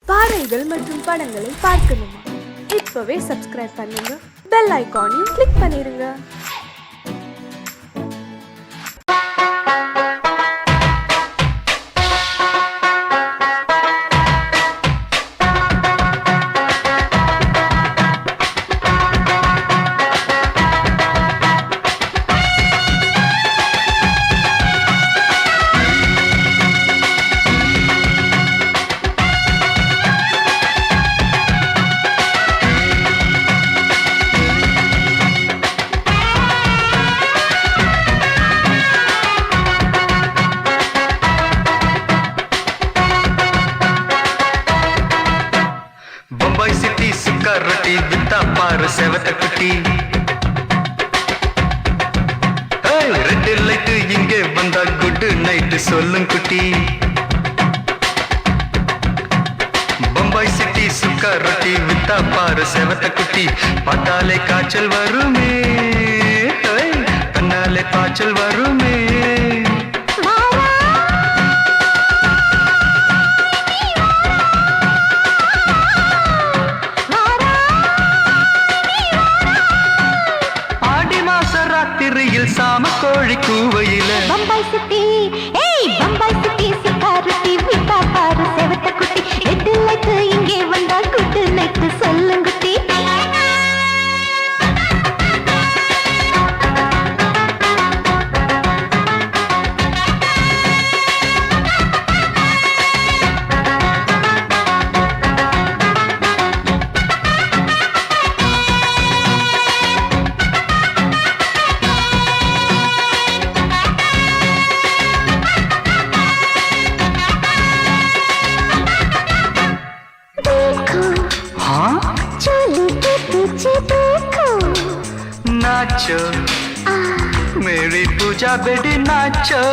பாடல்கள் மற்றும் படங்களை பார்க்கணுமா? இப்பவே சப்ஸ்கிரைப் பண்ணுங்க, பெல் ஐகானையும் கிளிக் பண்ணிருங்க. சிட்டி சுக்காரட்டி வித்தா பாரு செவத்த குட்டி. ரெட் லைட் இங்கே வந்தா குட் நைட் சொல்லும் குட்டி. பம்பாய் சிட்டி சுக்காரட்டி வித்தா பாரு செவத்த குட்டி. பார்த்தாலே காய்ச்சல் வருமே, கண்ணாலே காய்ச்சல் வருமே. ராத்திரியில் சாம கோழி கூவையில பம்பாய் சிட்டி, பம்பாய் சிட்டி சிக்காரட்டி விட்டா பாரு செவத்த குட்டி. ரெட் லைட் இங்கே வந்தா குட் நைட் சொல்லுங்குட்டி. नाचो मेरी पूजा बेटी नाचो.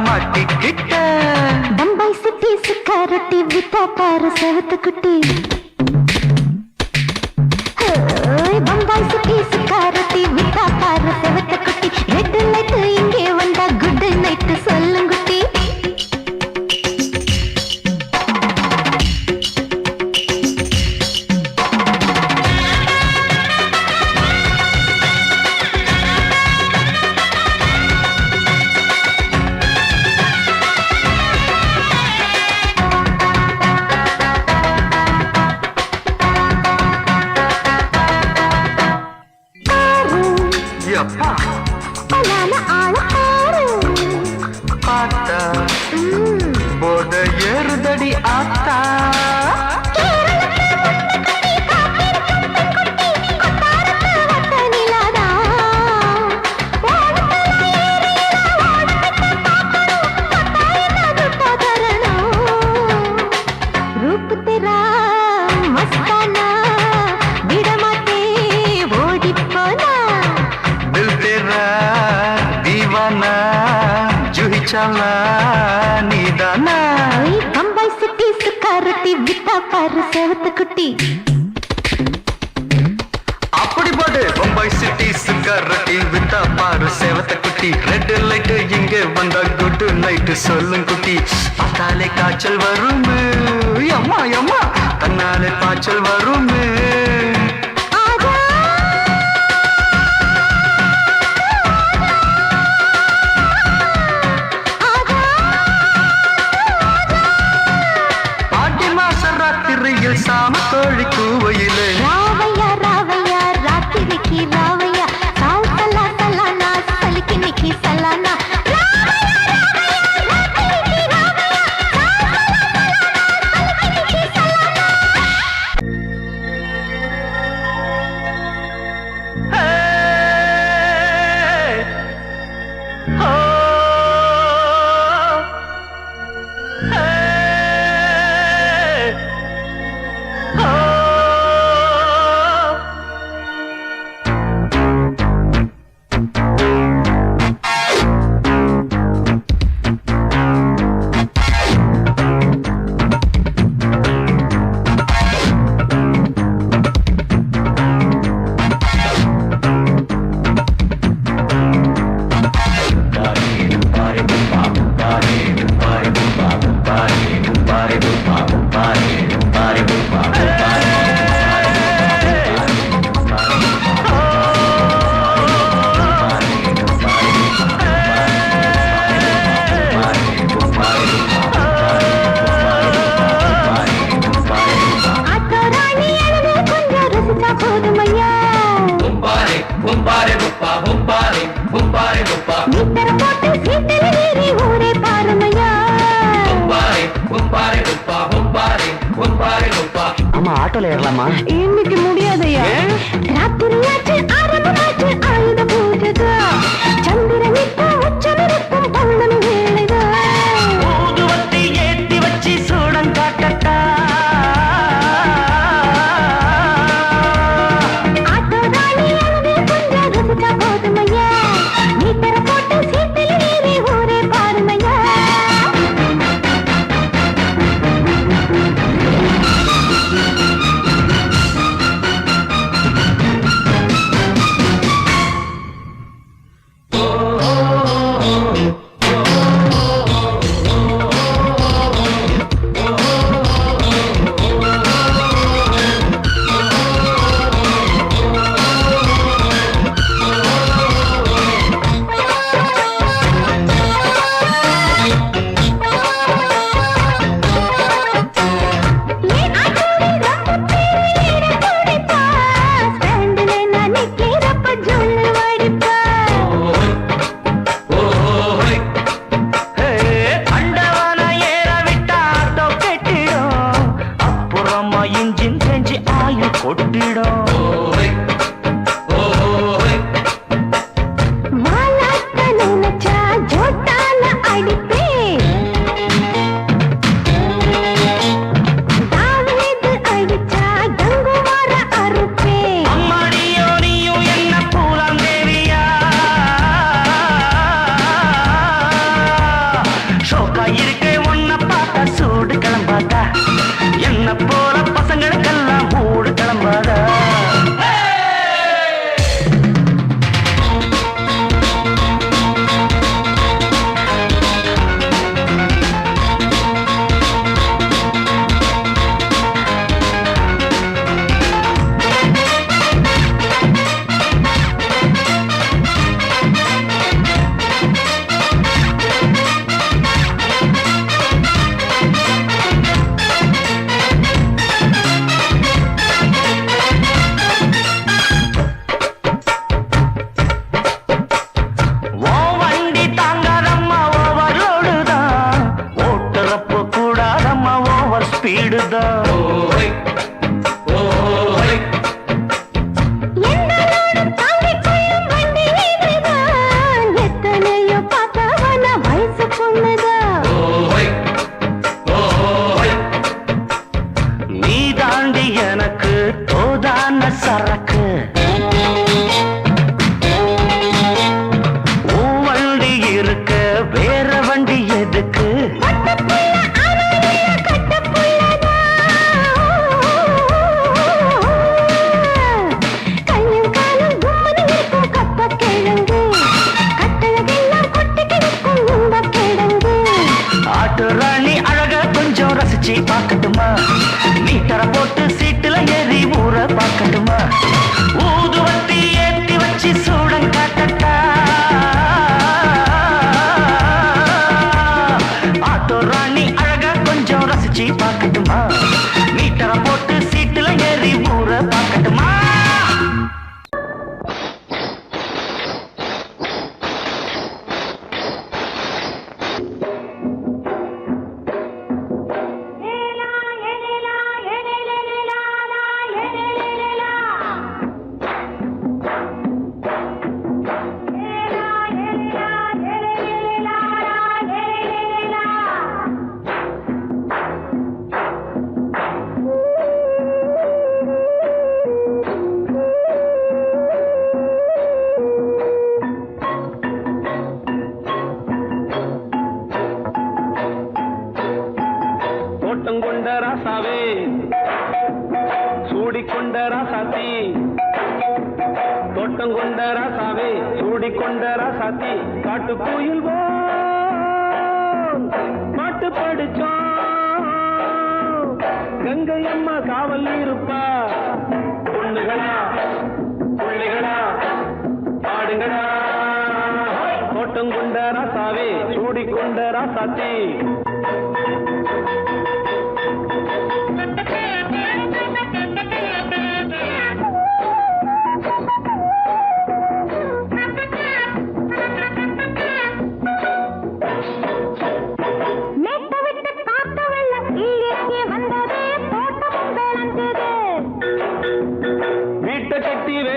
மாட்டிக்கிட்ட பம்பாய் சிட்டி சுக்காரட்டி விட்டா பாரு செவத்த குட்டி. பம்பாய் சிட்டி சுக்காரட்டி விட்டா பாரு செவத்த குட்டி. ரெட் லைட் இங்கே வந்தா குட் நைட் சொல்லுங்குட்டி. பார்த்தா போத ஏறுதடி ஆத்தா. रूप तेरा मस्ताना विडमाते ओडी पोना. दिल तेरा दीवाना जूही चला नीदाना. बम्बाई सिटी सुकारटी विता पाரு செவத்த குட்டி. அப்படி பாடு பம்பாய் சிட்டி சுக்காரட்டி வித்தா பாரு செவத்த குட்டி. ரெட் லைட் இங்கே வந்தா குட் நைட் சொல்லும் குட்டி. பார்த்தாலே காய்ச்சல் வருமே, அம்மா அம்மா தன்னாலே காய்ச்சல் வருமே. ஆடி மாச ராத்திரியில் சாம கோழி கூவையிலே ராவையா ராவையா ராத்திரிக்கு ராவையா சால் சலா சலானா சலிக்கு நிக்கி சலானா. மீட்டர் போட்டு சீட்டில் ஏறி ஊரே பாருமையா. ஆமா ஆட்டோல ஏறலாமா? இன்னைக்கு முடியாதையா, ராத்திரியாச்சு ஆரம்பமாச்சு ஆயுத பூஜைதா. சந்திரன் இப்ப உச்சமிருக்கும் பௌர்ணமி வேளைதா. ஊதுவத்தி ஏத்தி வச்சு சூடம் காட்டட்டா. ஆட்டோ ராணி அளவில் கொஞ்சம் ரசிச்சா போதுமையா. மீட்டர் போட்டு சீட்டில் ஏறி ஊரே பாருமையா.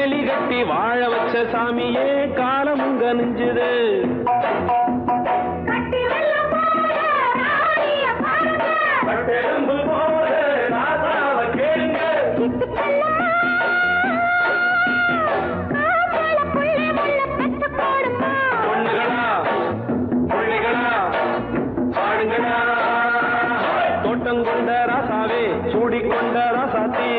வேலி கட்டி வாழ வச்ச சாமியே காலம் கனிஞ்சுது. பட்டெலும்பு போல ராசாவ கேளுங்க. பொண்ணுகளா பிள்ளைகளா பாடுங்களா. தோட்டம் கொண்ட ராசாவே சூடிக்கொண்ட ராசாத்தி.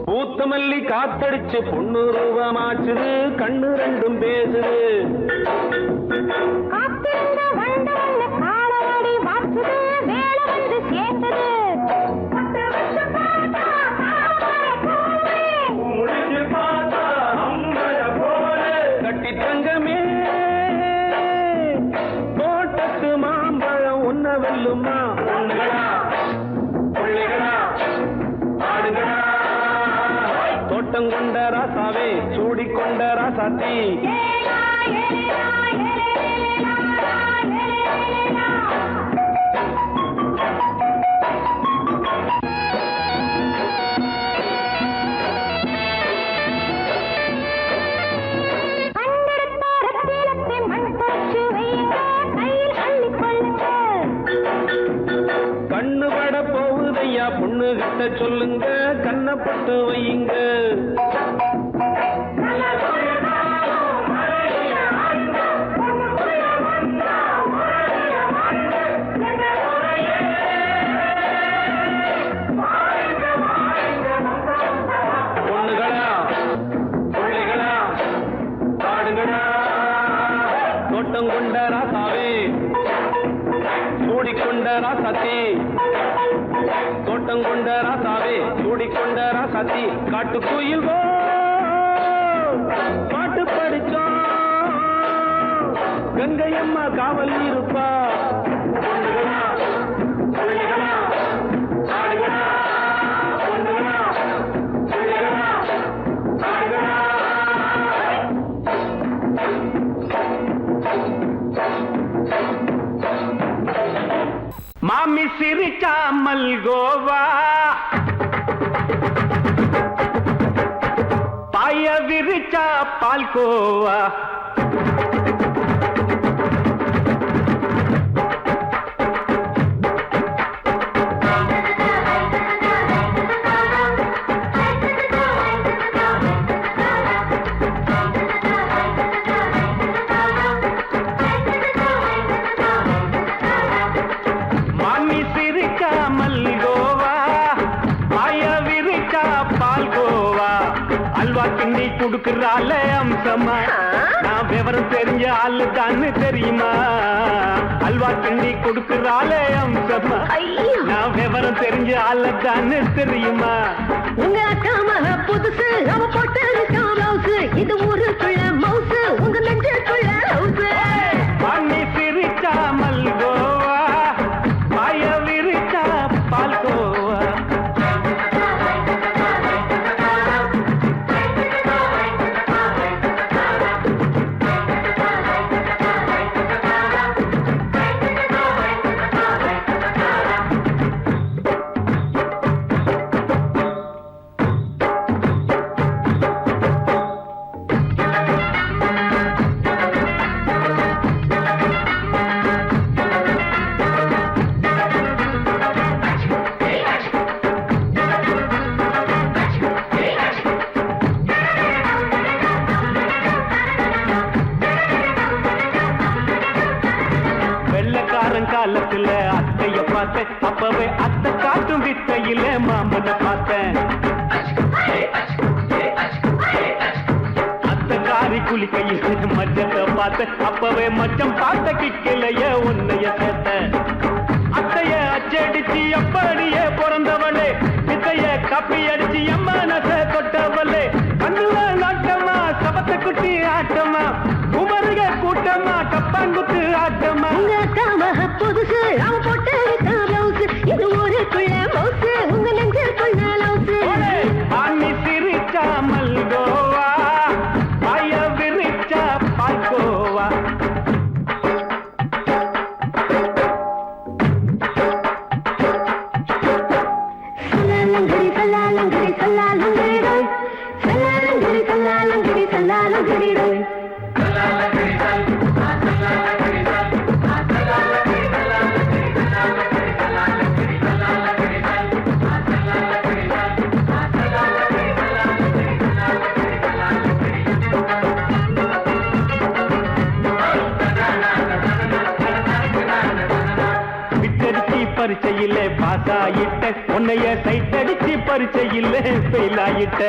பூத்தமல்லி காத்தடிச்சு பொண்ணு ரூபமாச்சுது. கண்ணு ரெண்டும் பேசுது. கட்டி தங்கமே தோட்டத்து மாம்பழம் உன்ன வெல்லுமா. பொண்ணுகளா பிள்ளைகளா ஆடுகளா. தோட்டம் கொண்ட ராசாவே சூடிக்கொண்ட ராசாத்தி. கண்ணு பட போகுதையா பொண்ணு கிட்ட சொல்லுங்க. கண்ணப்பட்டு வையுங்க. பொண்ணுகளா பிள்ளைகளா பாடுங்களா. தோட்டம் கொண்ட ராசாவே சூடிக்கொண்ட ராசாத்தி. தோட்டம் கொண்ட ராசாவே சூடிக்கொண்ட ராசாத்தி. காட்டுக்குயில் பாட்டு படிச்சோம். கங்கையம்மா காவல் இருப்பா. பொண்ணுகளா பிள்ளைகளா ஆடுகளா. பொண்ணுகளா பிள்ளைகளா ஆடுகளா. மாமி சிரிச்சா மல்கோவா. பாய விரிச்சா பால்கோவா. மாமி சிரிச்சா மல்கோவா. பாய விரிச்சா பால்கோவா. அல்வா கிண்டி குடுக்கறால அம்சமா. நான் விவரம் தெரிஞ்ச ஆளு தான்னு தெரியுமா. அல்வா கிண்டி குடுக்கறால அம்சமா. நான் விவரம் தெரிஞ்ச ஆளு தான்னு தெரியுமா. உங்க அக்கா மக புதுசு அவ போட்டு ப்ளவுஸ். இது ஊருக்குள்ள மவுசு உங்க நெஞ்சுக்குள்ள ஹவுஸ். மாமி சிரிச்சா மல்கோவா. பாய விரிச்சா பால்கோவா. காலத்துல அத்தைய பார்த்தேன். அப்பவே அத்தை காட்டும் வித்தையில மாமனை பார்த்தேன். அத்தைக்காரி குளிக்கையில் மச்சத்தை பார்த்தேன். அப்பவே மச்சம் பார்த்த கிக்கலைய உன்னைய சேர்த்த. அத்தைய அச்சடிச்சு அப்படியே பிறந்தவளே. வித்தைய கப்பி அடிச்சு எம்மனச தொட்டவளே. கண்ணுல நாட்டமா சபத்தை குட்டி ஆட்டமா. குமருக கூட்டமா கப்பாங்குத்து ஆட்டமா. புதுசு அவ போட்டு ப்ளவுஸ். இது ஊருக்குள்ள மவுசு உங்க நெஞ்சுக்குள்ள லவுஸ். சல்லாலங்கடி சல்லாலங்கடி டோய் சல்லாலங்கடி சல்லாலங்கடி சல்லாலங்கடி டோய் பரிச்சையில பாஸ் ஆயிட்ட உன்னைய சைட் அடிச்சு பரிச்சையில ஃபெயில் ஆயிட்ட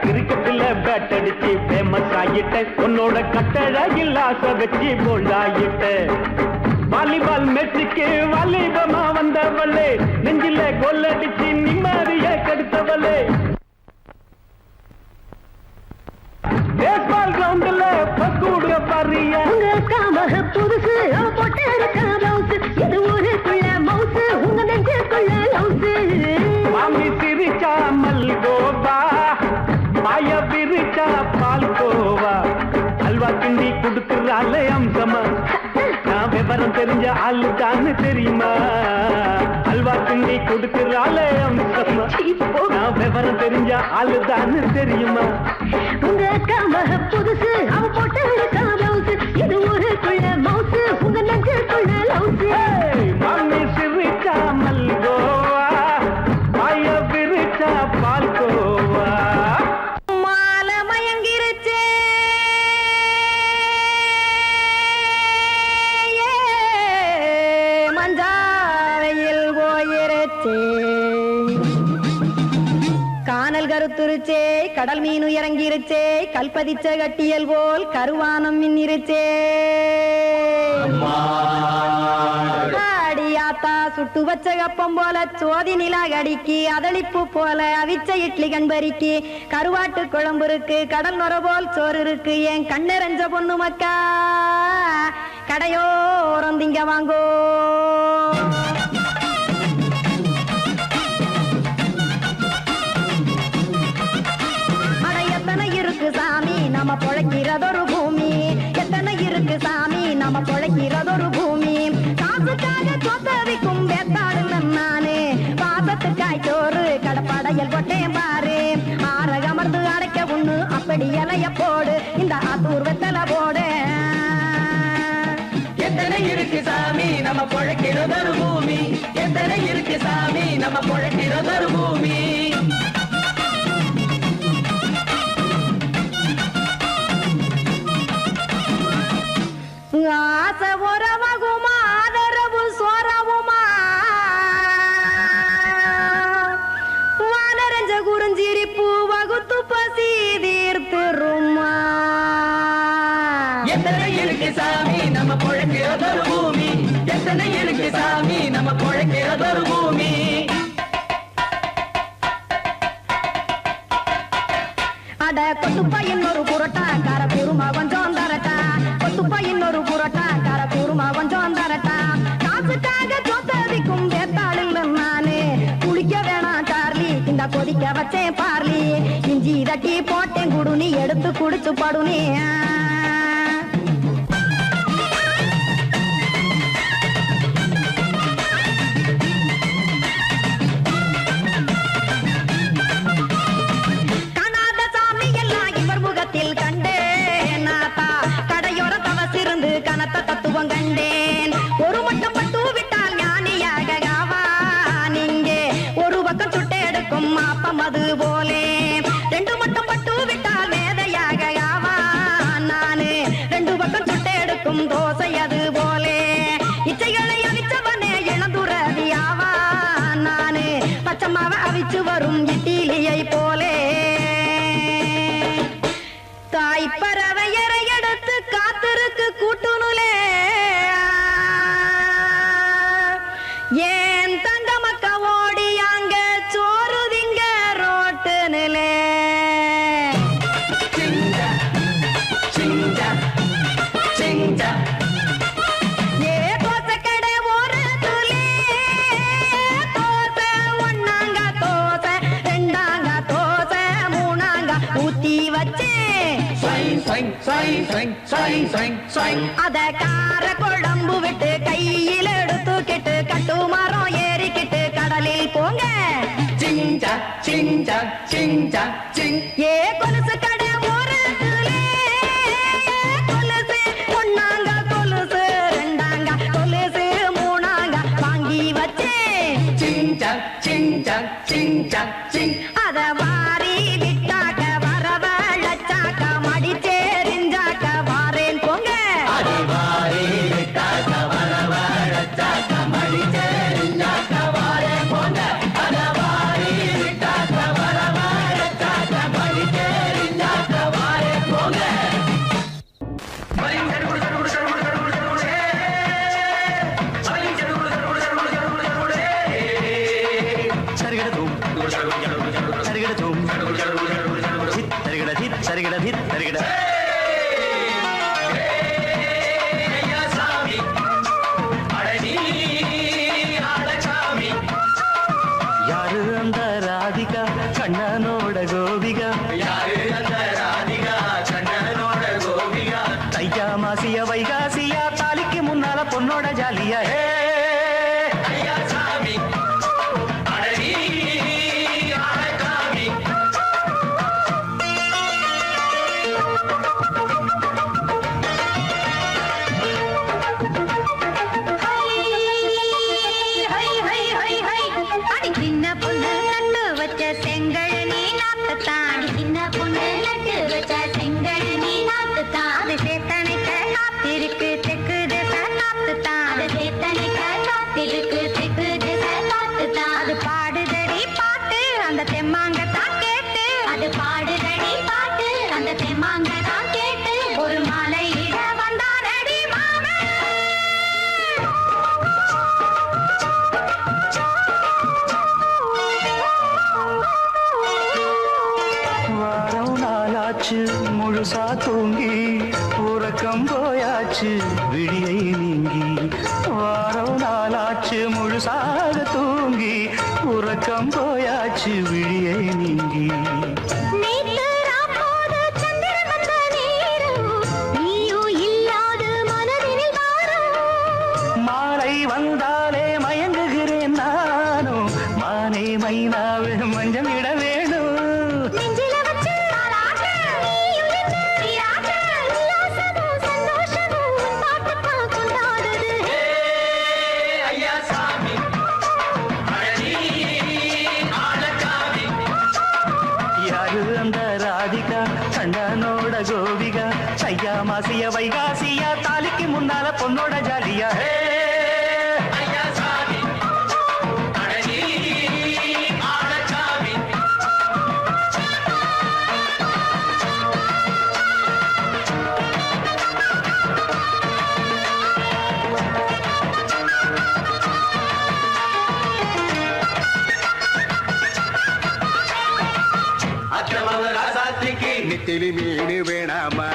கிரிக்கெட்ல பேட் அடிச்சு ஃபேமஸ் ஆயிட்ட உன்னோட கட்டழகில் ஆசை வச்சு போல்ட் ஆயிட்ட வாலிபால் மேட்சுக்கு வாலிபமா வந்தவளே நெஞ்சில கோல் அடிச்சு நிம்மதிய கெடுத்தவளே பேஸ்பால் கிரவுண்ட்ல பக்கூட பாரியா புதுசு போட்டு இது ஊருக்குள்ள மவுசு உங்க நெஞ்சுக்குள்ள லவுசு மாமி சிரிச்சா மல்கோவா மாய பிரிச்சா பால்கோவா அல்வா கிண்டி கொடுக்குறாள் அம்சமா நான் விவரம் தெரிஞ்ச ஆளு தான்னு தெரியுமா அல்வா கிண்டி கொடுக்குறாள் அம்சமா நான் விவரம் தெரிஞ்ச ஆளு தான்னு தெரியுமா உங்க அக்கா புதுசு அவ போட்டு லவுசு இது ஊருக்குள்ள மவுசு உங்க நெஞ்சுக்குள்ள லவுசு மாமி சிரிச்சா மல்கோவா மாய பிரிச்சா பால்கோவா மாலை மயங்கிருச்சே மஞ்சாவையில் போயிருச்சே கானல் கருத்துருச்சே கடல் மீன் இறங்கிருச்சே கல்பதிச்ச கட்டியல் போல் கருவானம் மின்னிருச்சே ஆடியாத்தா சுட்டு வச்ச கப்பம் போல சோதி நிலா கடிக்கு அதளிப்பு போல அவிச்ச இட்லி கண்பறிக்கு கருவாட்டு குழம்பு இருக்கு கடல் நுர போல் சோறு இருக்கு என் கண்ணெறஞ்ச பொண்ணு மக்கா கடையோரம் திங்க வாங்கோ சாமி நம்ம பொழைக்கிறதொரு பூமி எத்தனை இருக்கு சாமி நம்ம பொழைக்கிறதொரு பூமி காசுக்காக சொத்தவிக்கும் வேத்தாடு நானு பாசத்துக்காய் சோறு கடப்படையல் போட்டேன் பாரு ஆற அமர்ந்து அடைக்க ஒண்ணு அப்படி இலைய போடு இந்த ஆத்தூர் வெத்தலை போடு எத்தனை இருக்கு சாமி நம்ம பொழைக்கிறதொரு பூமி எத்தனை இருக்கு சாமி நம்ம பொழைக்கிறதொரு பூமி ஆசை உறவகுமா ஆதரவு சோரவுமா வானரஞ்ச குறிஞ்சிரிப்பு வகுத்து பசி தீர்த்துருமா எத்தனை இருக்கு சாமி நம்ம பொழைக்கிறதொரு பூமி எத்தனை இருக்கு சாமி நம்ம பொழைக்கிறதொரு பூமி அட கொத்துப்பா இன்னொரு புரட்டா கார குருமா கொஞ்சம் தரட்டா கொத்துப்பா இன்னொரு புரட்டா கார குருமா கொஞ்சம் தரட்டா காசுக்காக சொத்ததிக்கும் வேத்தாளில் நானு குளிக்க வேணாம் சார்லி இந்த கொதிக்க வச்சேன் பார்லி இஞ்சி தட்டி போட்டேன் குடுனி எடுத்து குடிச்சு படுனி கண்டேன் நாத்தா கடையோர தவசிருந்து கனத்த தத்துவம் கண்டேன் ஒரு மட்டும் பட்டு விட்டால் ஞானியாக நீங்க ஒரு பக்கம் சுட்டு எடுக்கும் மாப்பம் அது போலே ரெண்டு மட்டும் பட்டு விட்டால் மேதையாக நானு ரெண்டு பக்கம் சுட்டு எடுக்கும் தோசை அது போலே இச்சைகளை அவிச்சவனே இளந்துறவியாவா நானு பச்சம்மாவை அவிச்சு வரும் இட்டிலியை போலே தாய் பறவையரை எடுத்து காத்திருக்கு கூட்டுனுலே ஏன் தங்க மக்க ஓடி அங்க சோறுதிங்க ரோட்டு நிலே ஏ தோசை கடை ஒரு துளி தோசை ஒன்னாங்க தோசை ரெண்டாங்க தோசை மூணாங்க ஊத்தி வச்சே அத கார குழம்பு விட்டு கையில் எடுத்துக்கிட்டு கட்டு மரம் ஏறிக்கிட்டு சிங் சக் சிங் சக் சிங். ஏ கொலுசு கடை ஓரத்திலே கொலுசு ஒண்ணாங்க கொலுசு ரெண்டாங்க கொலுசு மூணாங்க வாங்கி வச்சேன். சிங் சக் சிங் சக் சிங் சக் சிங். அத வாரி விட்டாக்க வரவழைச்சாக்க மடிச்சேரிஞ்சாக்க வாரேன் போங்க. அடிவாரி விட்டாக்க வரவழைச்சாக்க மடிச்சேரிஞ்சாக்க வாரேன் போங்க. அடிவாரி விட்டாக்க வரவழைச்சாக்க மடிச்சேரிஞ்சாக்க வாரேன் போங்க. சரிகிடதும் சரிகிடதும் சரிகிட சரிகிட சரிகிட யாரு அந்த ராதிகா கண்ணனோட கோபிகா? யாரு அந்த ராதிகா கண்ணனோட கோபிகா? தையா மாசிய வைகாசியா தாலிக்கு முன்னால பொண்ணோட ஜாலியா? ஐயா சாமி அடடி ஆளக்காமி. அடி சின்ன பொண்ணு நட்டு வச்ச செங்கல் நீ நாத்துத்தான். சின்ன பொண்ணு நட்டு வச்ச செங்கல் நீ நாத்துத்தான். அது சேத்தனைக்க காத்திருக்கு தெற்கு திசை நாத்துத்தான். அது சேத்தனைக்க காத்திருக்கு தெற்கு திசை நாத்துத்தான். அது பாடுதடி பாட்டு அந்த தெம்மாங்கத்தான் கேட்டு. அது பாடுதடி பாட்டு அந்த தெம்மாங்கத்தான் கேட்டு. ஒரு மாலை இட வந்தானடி மாமே. வாரம் நாளாச்சு முழுசா தூங்கி உறக்கம் போயாச்சு விழியை நீங்கி. வாரம் நாளாச்சு முழுசாக தூங்கி உறக்கம் போயாச்சு விழியை நீங்கி. நேத்து ராப்போது சந்திரன் வந்த நேரம் நீயும் இல்லாது மனதினில் வாரம். மாலை வந்தாலே மயங்குகிறேன் நானும் மானே மைனாவே மஞ்சம் இட வேணும். நெஞ்சில வச்சு தாலாட்ட நீயும் நின்று நீராட்ட. உல்லாசமும் சந்தோஷமும் உன் பாட்டுத்தான் கொண்டாடுது. ஐயா சாமி அடடி ஆளக்காமி. யாரு அந்த ராதிகா கண்ணனோட கோபிகா? தையா மாசிய வைகாசியா தாலிக்கு முன்னால பொண்ணோட ஜாலியா? ஐயா சாமி அடடி ஆளக்காமி. அத்தமவ ராசாத்திக்கு நெத்திலி மீன் வேணாமா?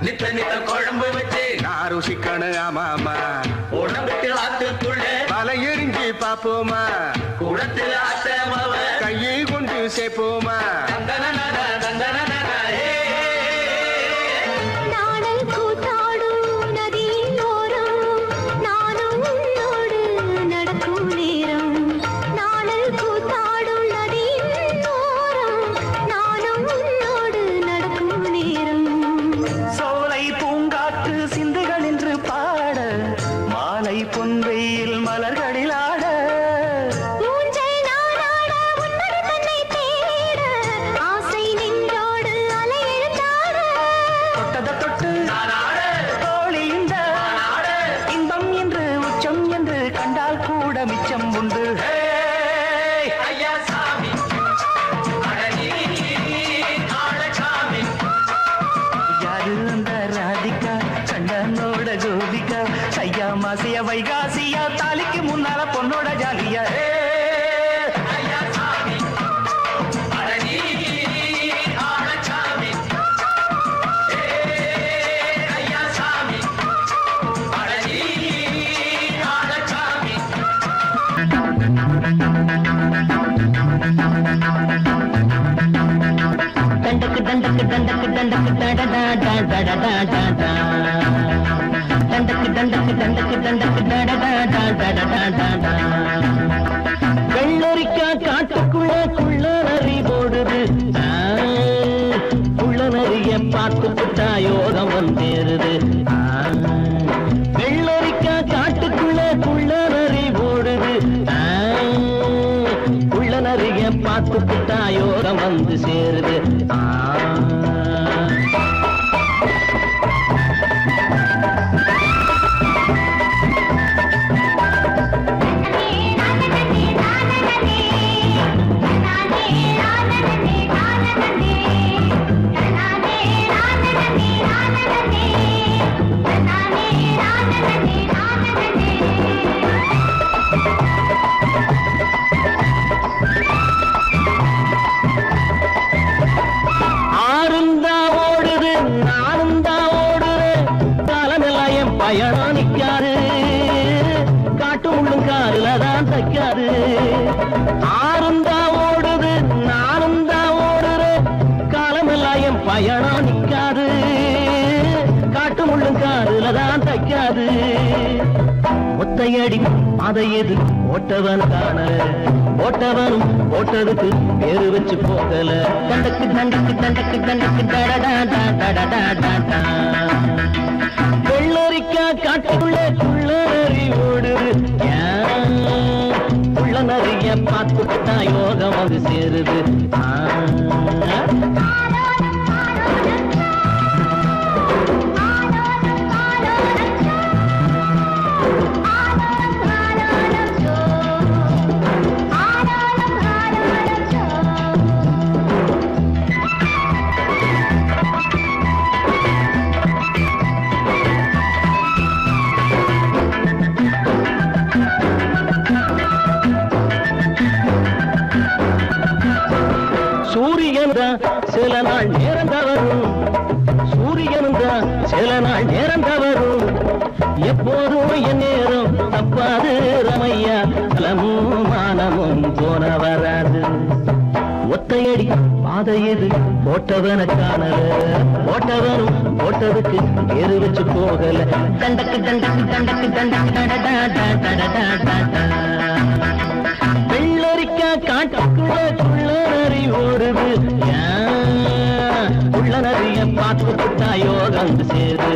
நித்த நித்த குழம்பு வச்சு நான் ருசிக்கணும் ஆமாமா. உடம்புக்கு ஆத்துக்குள்ள பல எரிஞ்சு பாப்போமா? கூடத்துல அத்தமவ கையை கொண்டு சேர்ப்போமா? தந்தனனன தந்தனனன ஏ. நாடல் கூத்தாடும் நதியோரம் நானும் உன்னோடு நடக்கும் நேரம். நாடல் கூத்தாடும் நதியோரம் நானும் உன்னோடு நடக்கும் நேரம். சோலை பூங்காற்று சிந்துகள் என்று பாட மாலை பொன்வெயில் மலர்களில் ஆட. ஊஞ்சல் நாடாட உன்னடி தன்னை தேட ஆசை நின்றோடு அலை எழுந்தாட. தொட்டத தொட்டு நானாட தோழி இந்த நானாட இன்பம் என்று உச்சம் என்று கண்டால் கூட மிச்சம் உண்டு. ஐயா சாமி அடடி ஆளக்காமி. யாரு அந்த ராதிகா கண்ணனோட கோபிகா? தையா மாசிய வைகாசியா தாலிக்கு முன்னால பொண்ணோட ஜாலியா? ஐயா சாமி அடடி ஆளக்காமி. ஐயா சாமி அடடி ஆளக்காமி. தண்டக்கு தண்டக்கு தண்டக்கு தண்டக்கு தடடா தடடா தடடா. தண்டக்கு தண்டக்கு தண்டக்கு தண்டக்கு தடடா தடடா தடடா. வெள்ளரிக்கா காட்டுக்குள்ள குள்ளர நிறைய பார்த்து புட்டா யோகம் வந்து சேருது பயணம் நிக்காது காட்டு முள்ளும் காருல தான் தைக்காது ஆறுந்தா ஓடுது நானும் தான் ஓடுறேன் காலமெல்லாம் என் பயணம் நிக்காது காட்டு முள்ளும் காருல தான் தைக்காது ஒத்தையடி அதை எது ஓட்டவன் காணல ஓட்டவனும் ஓட்டதுக்கு பேரு வச்சு போகல தண்டக்கு தண்டக்கு தண்டக்கு தண்டக்கு டடடா வெள்ளரிக்கா காட்டுக்குள்ள குள்ள நரி ஓடுது உள்ள நரிய பார்த்துக்கிட்டா யோகம் வந்து சேருது சில நாள் நேரம் தவறும் சூரியனும் தான் சில நாள் நேரம் தவறும் எப்போதும் என் நேரம் தப்பாது ரமையா கலமும் மானமும் போன வராது ஒத்தையடி பாதை எது போட்டவன காணல போட்டவனும் போட்டதுக்கு பேரு வச்சு போகல தண்டக்கு தண்டக்கு தண்டக்கு தண்டக்கு வெள்ளரிக்கா காட்டுக்குள்ள குள்ள நரி ஓடுது உள்ள நரிய பார்த்துக்கிட்டா யோகம் சேரு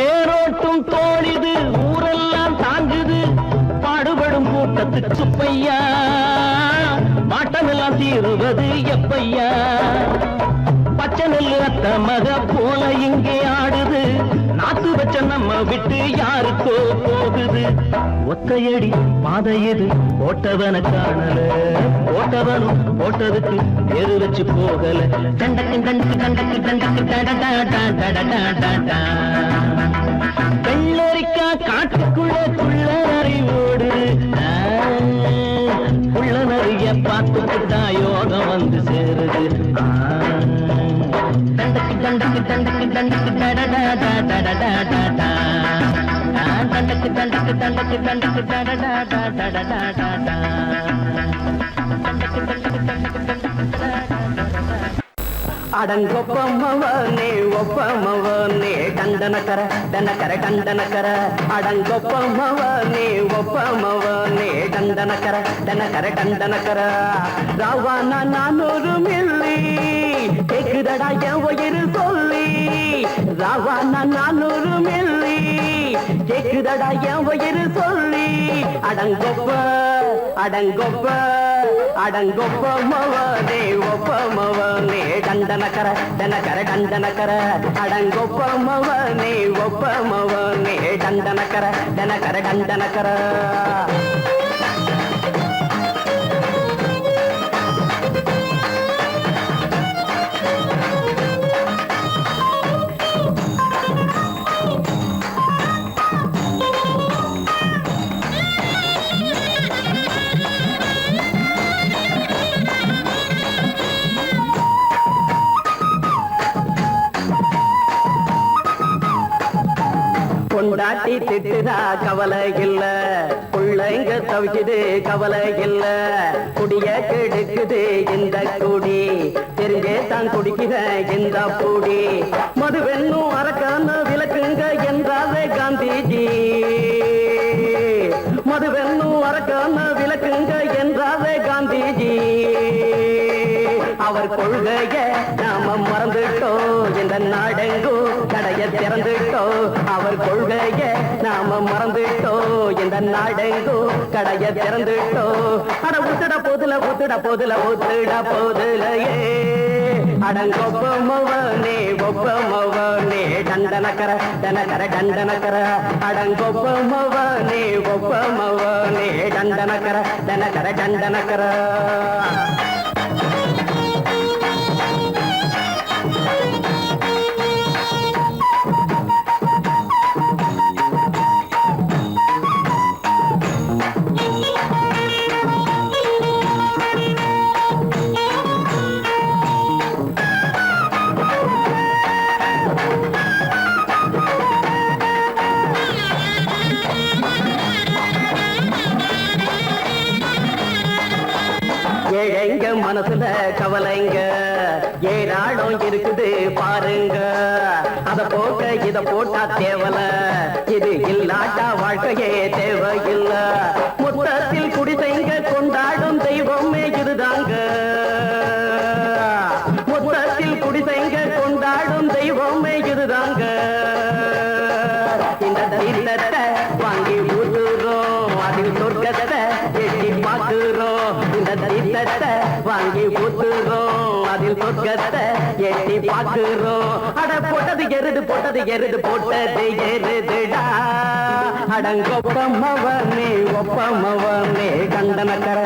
ஏரோட்டும் தோழிது ஊரெல்லாம் தாங்குது பாடுபடும் கூட்டத்துக்கு சுப்பையா மாட்டமெல்லாம் தீருவது எப்பையா பச்சை நெல்லு அத்த மக போல இங்கே ஆடுது நாத்து வச்ச நம்ம விட்டு யாருக்கோ போகுது ஒத்தையடி பாதையது போட்டவன காணல போட்டவனும் போட்டதுக்கு பேரு வச்சு போகல தண்டக்கு தண்டக்கு தண்டக்கு தண்டக்கு டடடா வெள்ளரிக்கா காட்டுக்குள்ள குள்ள நரி ஓடுது உள்ள நரிய பார்த்துக்கிட்டா யோகம் வந்து சேருது தண்டக்கு தண்டக்கு தண்டக்கு தண்டக்கு டடடா தண்டக்கு தண்டக்கு தண்டக்கு தண்டக்கு டடடா அடங்கொப்பமவனே ஒப்பமவனே டண்டனக்கர டனக்கர டண்டனக்கர அடங்கொப்பமவனே ஒப்பமவனே டண்டனக்கர டனக்கர டண்டனக்கர ராவானா 400 மில்லி கேக்குதடா என் உயிர் சொல்லி ராவானா 400 மில்லி கேக்குதடா என் உயிர் சொல்லி அடங்கொப்ப அடங்கொப்ப அடங்கொப்பமவனே ஒப்பமவனே டண்டனக்கர டனக்கர டண்டனக்கர அடங்கொப்பமவனே ஒப்பமவனே டண்டனக்கர டனக்கர டண்டனக்கர பொண்டாட்டி திட்டுதா கவலை இல்ல பிள்ளைங்க தவிக்குது கவலை இல்ல குடிய கெடுக்குது இந்த குடி தெரிஞ்சே தான் குடிக்கிற இந்த பூடி மதுவென்னும் அரக்கான விளக்குங்க என்றாவே காந்திஜி மதுவென்னும் அரக்கான விளக்குங்க என்றாவே காந்திஜி அவர் கொள்கைய நாம மறந்துட்டோம் இந்த நாடெங்கும் கடைய திறந்துட்டோம் அவர் கொள்கைய நாம மறந்துட்டோம் இந்த நாடெங்கும் கடைய திறந்துட்டோம் அட ஊத்துட போதுலையே அடங்கொப்பமவனே ஒப்பமவனே டண்டனக்கர டனக்கர அடங்கொப்பமவனே ஒப்பமவனே டண்டனக்கர ஏழைங்க மனசுல கவலைங்க ஏராளம் இருக்குது பாருங்க அத போட்ட இத போட்டா தேவல இது இல்லாட்டா வாழ்க்கையே தேவையில்ல மொத்தத்தில் குடிசைங்க கொண்டாடும் தெய்வமே இதுதாங்க மொத்தத்தில் குடிசைங்க கொண்டாடும் தெய்வமே இதுதாங்க இந்த தீர்த்தத்தை வாங்கி ஊத்துறோம் அதில் சொர்க்கத்தை எட்டி பார்க்கிறோம் இந்த தீர்த்தத்தை வாங்கி ஊத்துறோம் அதில் சொர்க்கத்தை எட்டி பார்க்கிறோம் அட போட்டது எருது போட்டது எருதுடா அடங்கொப்பமவனே ஒப்பமவனே டண்டனக்கர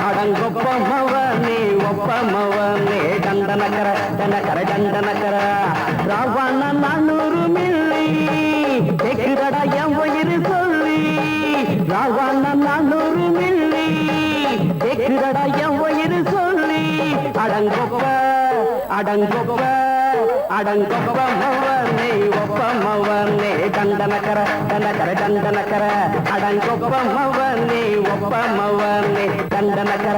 அடங்கொப்பமவனே ஒப்பமவனே டண்டனக்கர ராவண 400 மில்லி கேக்குதடா என் உயிர் சொல்லி ராவண 400 மில்லி கேக்குதடா என் உயிர் சொல்லி அடங்கொப்பமவனே ஒப்பமவனே டண்டனக்கர அடங்கொப்பமவனே ஒப்பமவனே டண்டனக்கர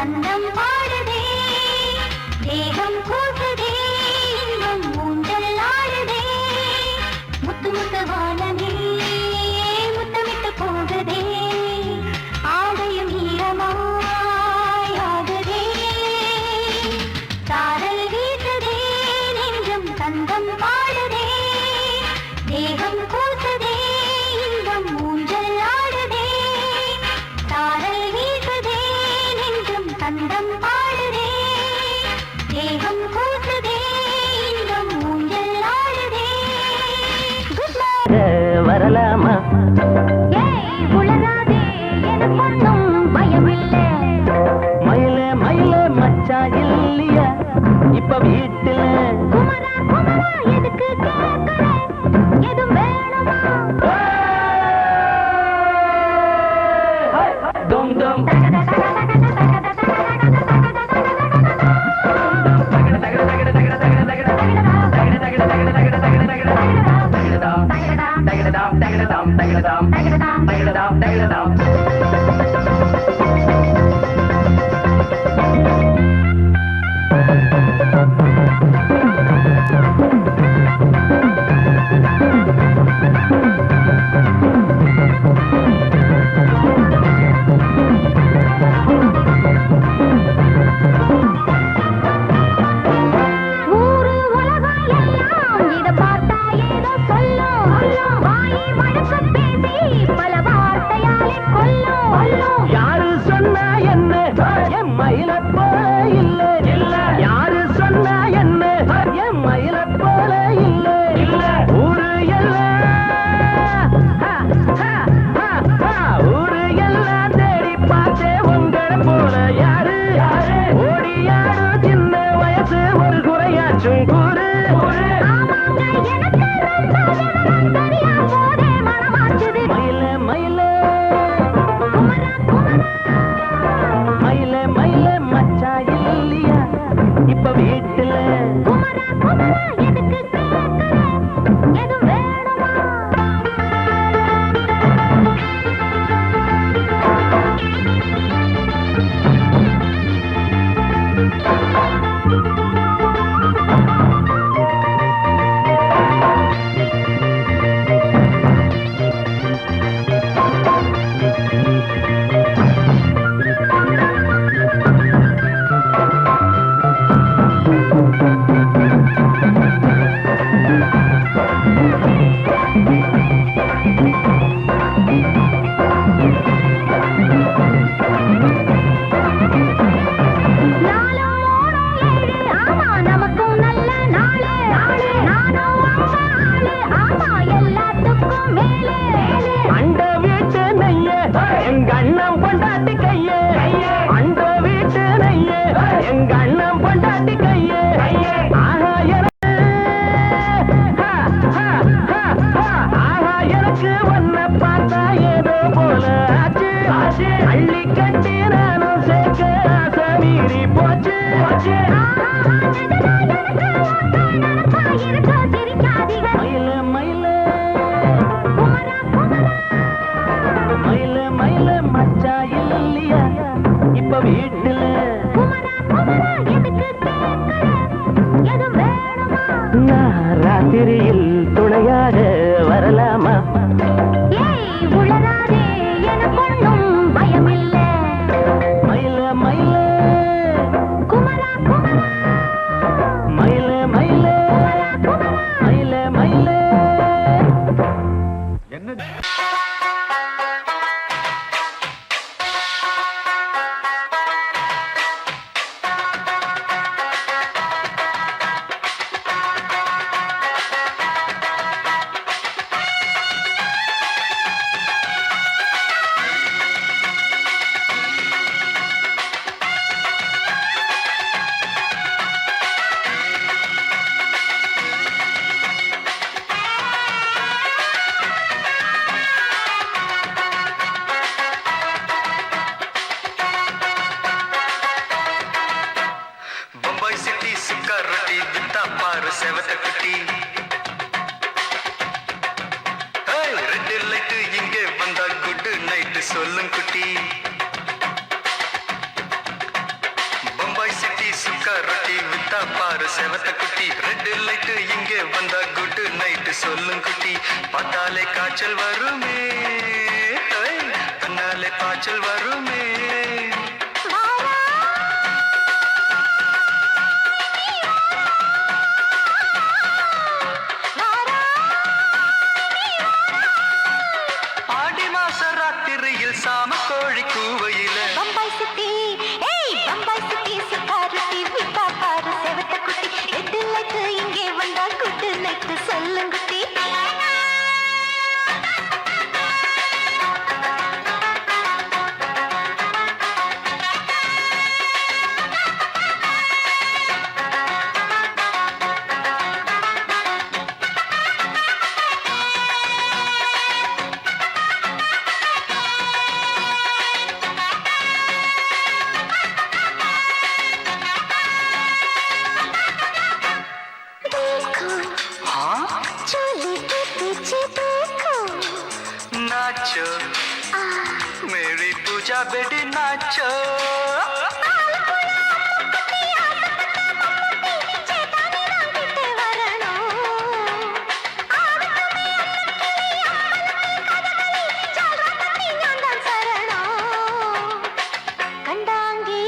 சந்தம் பாடுதே தேகம் கூசுதே இன்பம் ஊஞ்சல் ஆடுதே முத்து முத்து வானமே முத்தமிட்டு போகுதே ஆடையும் ஈரமாய் ஆகுதே சாரல் வீசுதே நெஞ்சம் சந்தம் பாடுதே தேகம் கூசுதே இன்பம் ஊஞ்சல் ஆடுதே சாரல் வீசுதே நெஞ்சம் சந்தம் பாடுதே தேகம் கூசுதே இன்பம் ஊஞ்சல் ஆடுதே வரலாமா ஏய் உளராதே எனக்கொன்னும் பயமில்லை மயிலே மயிலே மச்சா இல்லையா இப்ப வீட்டுல குமரா குமரா எதுக்கு கேட்கற எதுவும் வேணுமா டும் டும் ஊரு உலகம் எல்லாம் இத பார்த்தா ஏதோ சொல்லும் வாயை மடக்க பேசி பல வார்த்தையாலே கொல்லும் யாரு சொன்னா என்ன என் மயில போல இல்ல இல்ல யாரு சொன்னா என்ன என் மயில போல இல்ல இல்ல ஊரு எல்லாம் ஊரு எல்லாம் தேடி பார்த்தே உங்களை போல யாரு ஓடியாரு சின்ன வயசு ஒரு குறையாச்சும் கூறு ஆமாங்க எனக்கு ரொம்ப விவரம் தெரியா போதே மனமாச்சுது மயில மயில குமரா குமரா மயில மயில மச்சா இல்லையா இப்ப வீட்டுல குமரா குமரா எதுக்கு கேட்கற எதுவும் வேணுமா நாலும் மூணும் ஏழு ஆமா நமக்கும் நல்ல நாளு நானும் அம்மா ஆளு ஆமா எல்லாத்துக்கும் மேலே அண்ட வீட்டு நெய்ய எங்க அண்ணன் பொண்டாட்டி கைய அண்ட வீட்டு நெய்ய எங்க அண்ணன் பொண்டாட்டி கைய ஆஹா எனக்கு ஆஹா எனக்கு ஒன்ன பார்த்தா ஏதோ போல ஆச்சு அள்ளி கட்டி நானும் சேர்க்க ஆசை மீறி போச்சு மயில மயில மயில மயில மச்சா இல்லையா இப்ப வீட்டுல நான் ராத்திரியில் துணையாக வரலாமா பயமில்லை மயில மயில குமரா குமரா மயில மயில மயில மயில செவத்த குட்டி ரெண்டு லைட்டு இங்கே வந்தா குட் நைட்டு சொல்லும் குட்டி ரொட்டி வித்தா பாரு செவத்த குட்டி ரெட் லைட் இங்கே வந்தா குட் நைட் சொல்லும் குட்டி பார்த்தாலே காய்ச்சல் வருமே கண்ணாலே காய்ச்சல் வருமே ஆடி மாச ராத்திரியில் சாம கோழி கூவையில பம்பாய் சிட்டி ஏய் பம்பாய் சிட்டி சிக்காரத்தி விட்டா பாரு செவத்த குட்டி ரெட் லைட் இங்கே வந்தா குட் நைட் சொல்லுங்குட்டி नाचो मेरी पूजा बेटी नाचो கண்டாங்கி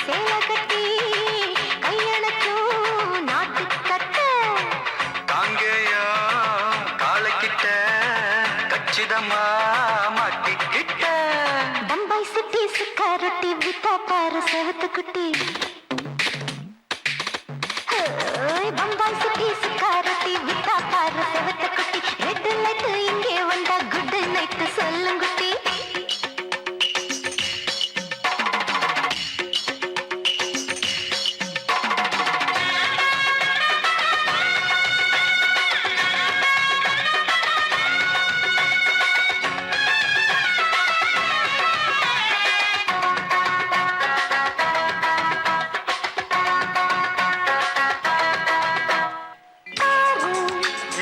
சேல கட்டி கையணக்கு நாட்டு கட்ட காங்கேயா காலக்கிட்ட கச்சிதமா மாட்டிக்கிட்ட பம்பாய் சிட்டி சிக்காரத்தி வித்தா பாரு செவத்த குட்டி பம்பாய் சிட்டி சிக்காரத்தி வித்தா பாரு செவத்த குட்டி ரெட் லைட் இங்கே வந்தா குட் நைட் சொல்லுங்குட்டி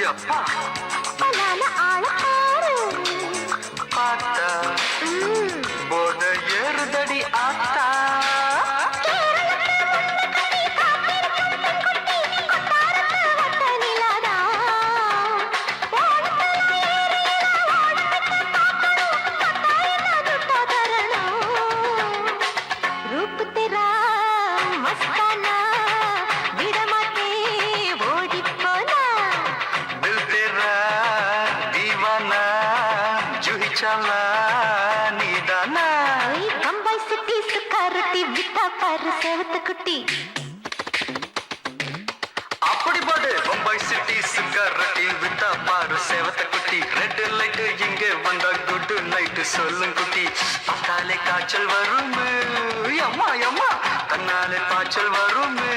அப்பா பலான ஆள பாரு பார்த்தா போட ஏறுதடி ஆத்தா रूप तेरा मस्ताना विडमाते ओडी पोना दिल तेरा दीवाना जूही चला नीदाना ओए बम्बई सिटी सुकारती विता पर सेवत कुटी அப்படி போடு பம்பாய் சிட்டி சிக்கரட்டி வித்தா பாரு சேவத்த குட்டி ரெட் லைட் இங்கே வந்தா குட் நைட் சொல்லும் குட்டி பார்த்தாலே காய்ச்சல் வருமே அம்மா அம்மா கண்ணாலே காய்ச்சல் வருமே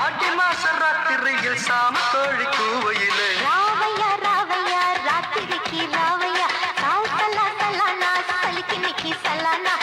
ஆடி மாச ராத்திரியில் சாம கோழி கூவையிலே रावैया रावैया रात्रिकी रावैया साव सला सलाना सलकिनी की सलाना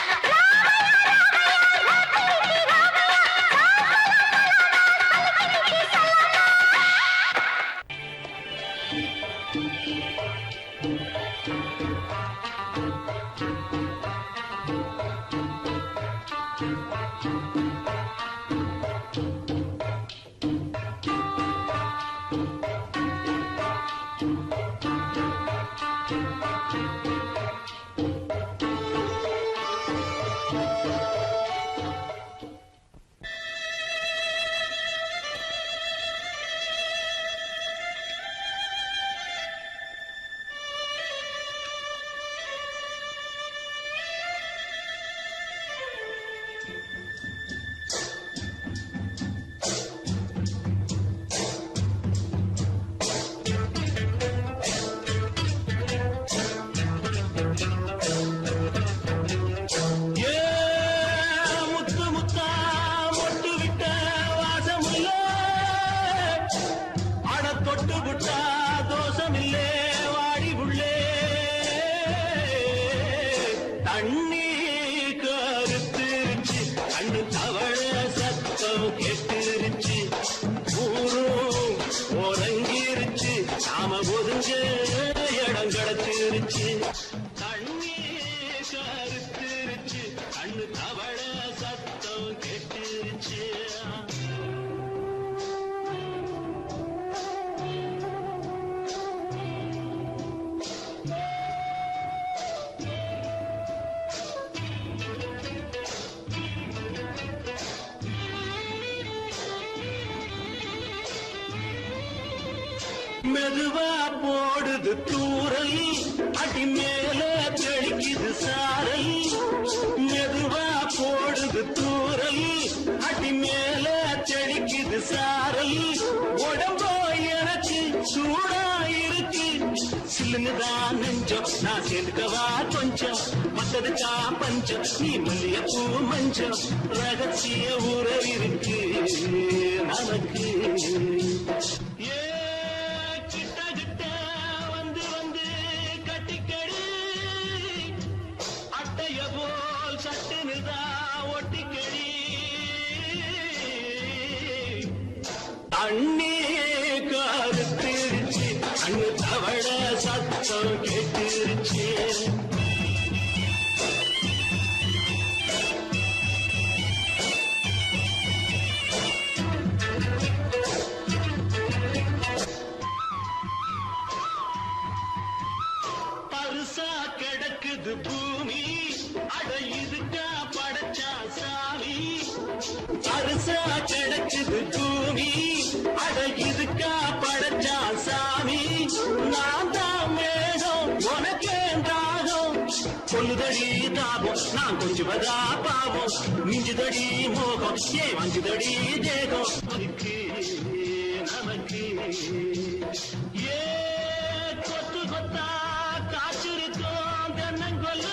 கெட்டுருச்சு ஊரும் உறங்கி மெதுவா போடுது தூரல் அடி மேல தெளிக்குது சாரல் மெதுவா போடுது தூரல் அடி மேல தெளிக்குது சாரல் உடம்போ எனக்கு சூடா இருக்கு சில்லுன்னுதான் நெஞ்சம் நான் சேர்ந்துக்கவா கொஞ்சம் மத்ததுக்கா பஞ்சம் நீ மல்லிய பூ மஞ்சம் ரகசிய உறவு இருக்கு நமக்கு ஏ கிட்ட கிட்ட வந்து வந்து கட்டிக்கடி அட்டைய போல் சட்டுனுதா ஒட்டிக்கடி அண்ணே கருத்திருச்சு அண்ணு தவள சத்தம் கேட்டுருச்சு பருசா கிடக்குது பூமி அட இதுக்கா படைச்சா சாமி பருசா கிடக்குது பூமி அட இதுக்கா படைச்சா சாமி நான் தான் மேகம் உனக்கே தாகம் கொல்லுதடி தாபம் நான் கொஞ்சுவதா பாவம் மிஞ்சுதடி மோகம் ஏ வஞ்சுதடி தேகம் அதுக்கு நமக்கு ஏ கொத்து கொத்தா காற்றிருக்கோம் தென்னங்கொல்ல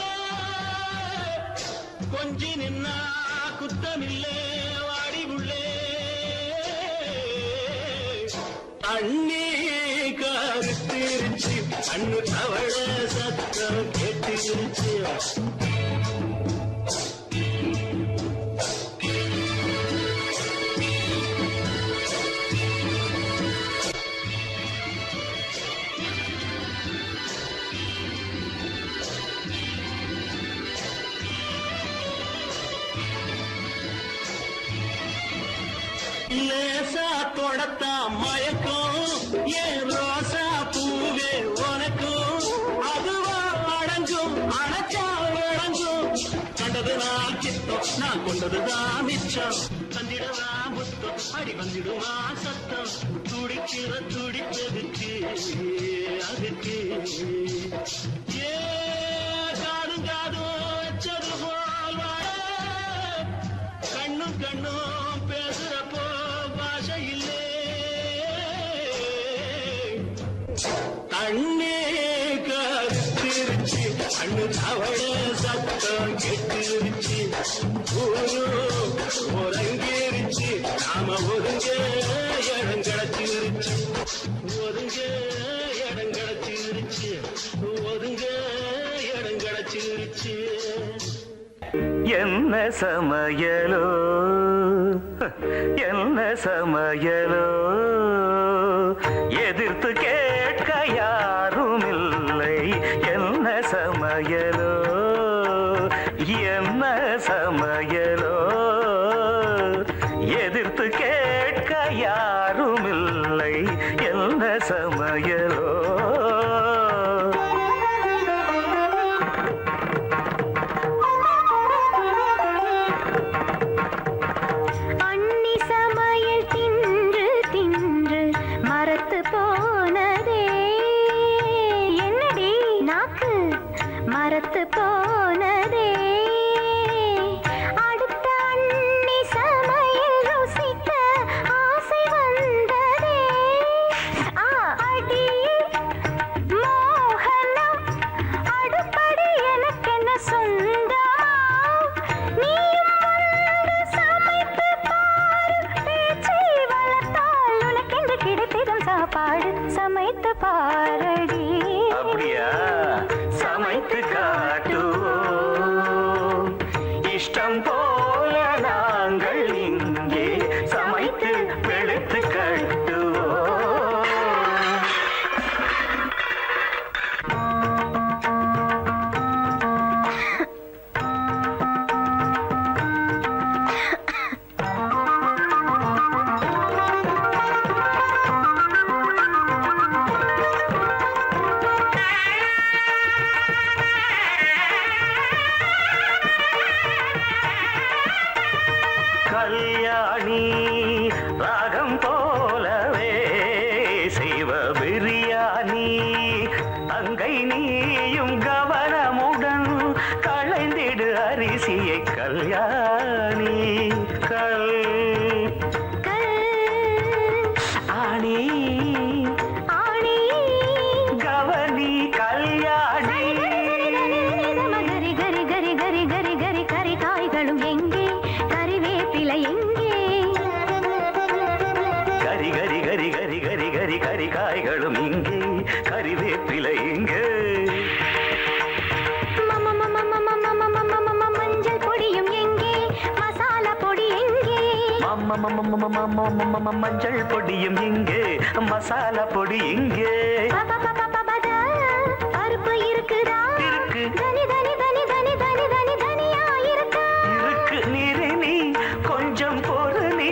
கொஞ்சி நின்னா குத்தமில்லே வாடி உள்ளே அண்ணே கருத்திருச்சு அண்ணு தவள சத்தம் கேட்டிருச்சு லேசா தொடத்தா மயக்கம் ஏன் ரோசா பூவே உனக்கும் அதுவா அடங்கும் அணைச்சா வழங்கும் கண்டது நான் கித்தம் நான் கொண்டதுதான் மிச்சம் தந்திடவா முத்தம் அடி வந்திடுமா சத்தம் துடிக்கிற துடிப்பதுக்கு அதுக்கு ஏ காதும் காதும் வச்சது போல் வாழ கண்ணும் கண்ணும் பேசுறப்போ பாஷை இல்லே அண்ணே கருத்திருச்சு அண்ணு தவள சத்தம் கெட்டிருச்சு ஒருங்கிருச்சு நாம ஒருங்க இடம் கிடச்சிருச்சு ஒருங்க இடம் கிடச்சிருச்சு ஒருங்க இடம் கிடச்சிருச்சு என்ன சமையலோ என்ன சமையலோ எதிர்த்து கேட்க யாரும் இல்லை என்ன சமையலோ என்ன சமையலோ எதிர்த்து கேட்க யாரும் இல்லை என்ன சமையலோ அண்ணி சமையல் தின்று தின்று மரத்து போனதே என்னடி நாக்கு மரத்து போனதே அடுத்த அண்ணி சமையல் ருசிக்க ஆசை வந்ததே அடியே கரி கரி கரி கரி கரி கரி கரி காய்களும் இங்கே கறிவேப்பிலை இங்கே மஞ்சள் பொடியும் எங்கே மசாலா பொடி எங்கே மஞ்சள் பொடியும் இங்கே மசாலா பொடி இங்கே பருப்பு இருக்குதா இருக்கு தனி தனி தனி தனி தனி தனி தனியா இருக்கா இருக்கு நீரே நீ கொஞ்சம் பொறு நீ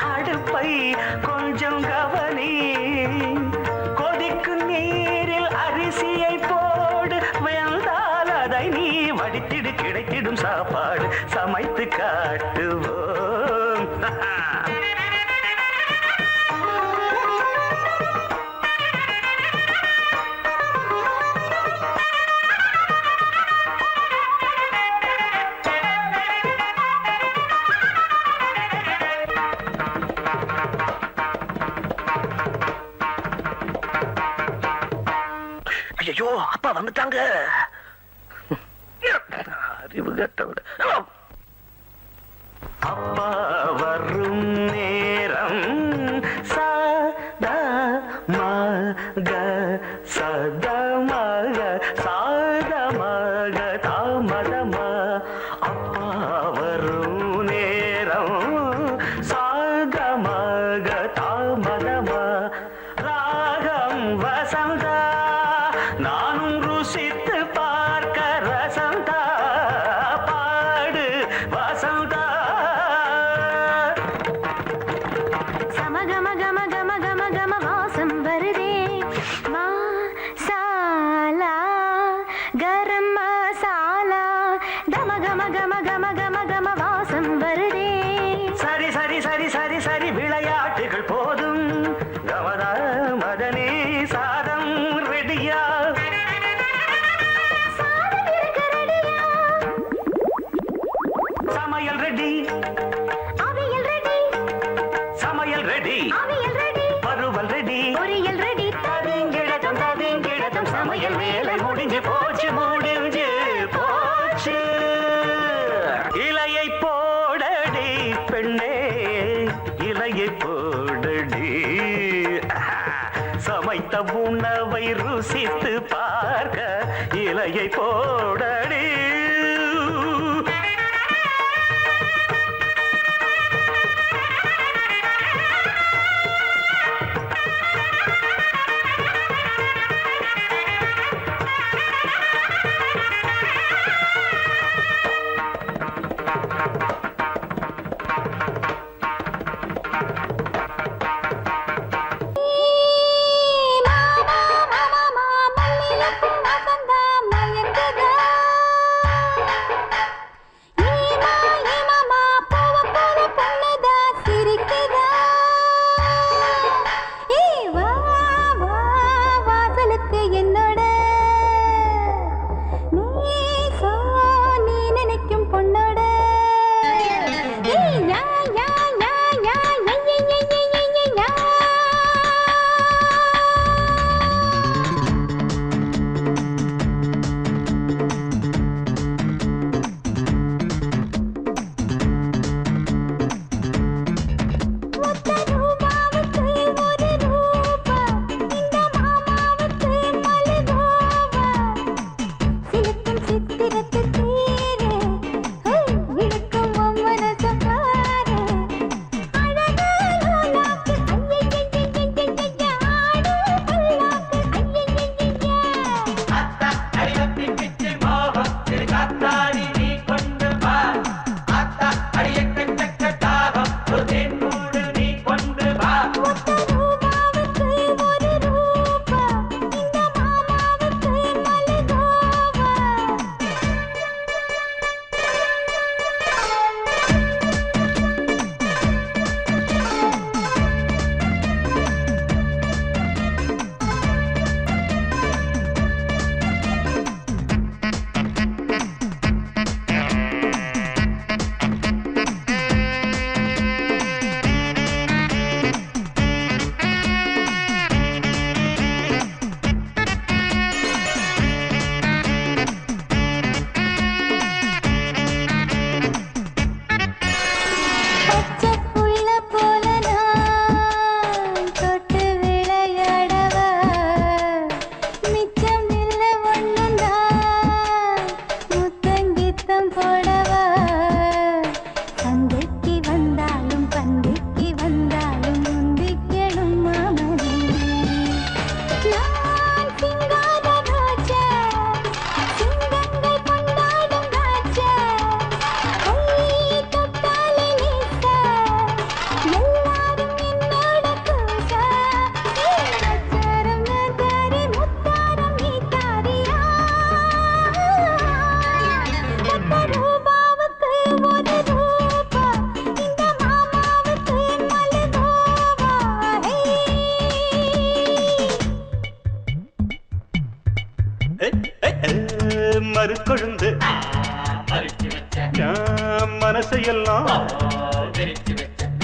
அடுப்பை கொஞ்சம் கவனி கொதிக்கு நீரில் அரிசியை போடு வெந்தால் அதை நீ வடித்திடு கிடைத்திடும் சாப்பாடு சமைத்து காட்டுவோம் ஐயோ அப்பா வந்துட்டாங்க. அறிவு கேட்டவிட அப்பா வரும் நேரம் சதா மக சதா மக சாத மக தாமதமா அப்பா வரும் நேரம் சாத மக தாமதமா ராகம் வசந்தா நானும் ருசித்து பார்க்க ரசந்தா பாடு வசந்தா சமகம கம கம கம கம வாசம் வருதே மசாலா கரம் மசாலா கம கம கம கம கம கம வாசம் வருதே சரி சரி சரி சரி சரி விளையாட்டுகள் போதும் கமதா மதனே சாதம் ரெடியா சாதம் இருக்க ரெடியா சமையல் ரெடி அவியல் ரெடி சமையல் ரெடி அவியல் ரெடி வறுவல் ரெடி பொரியல் ரெடி தவிங்கிழத்தம் சமையல் வேலை முடிஞ்சு போச்சு முடிஞ்சு போச்சு இலையை போடடி பெண்ணே இலையை போடடி சமைத்த உணவை ருசித்து பார்க்க இலையை போடடி மாமா மாமா மல்லி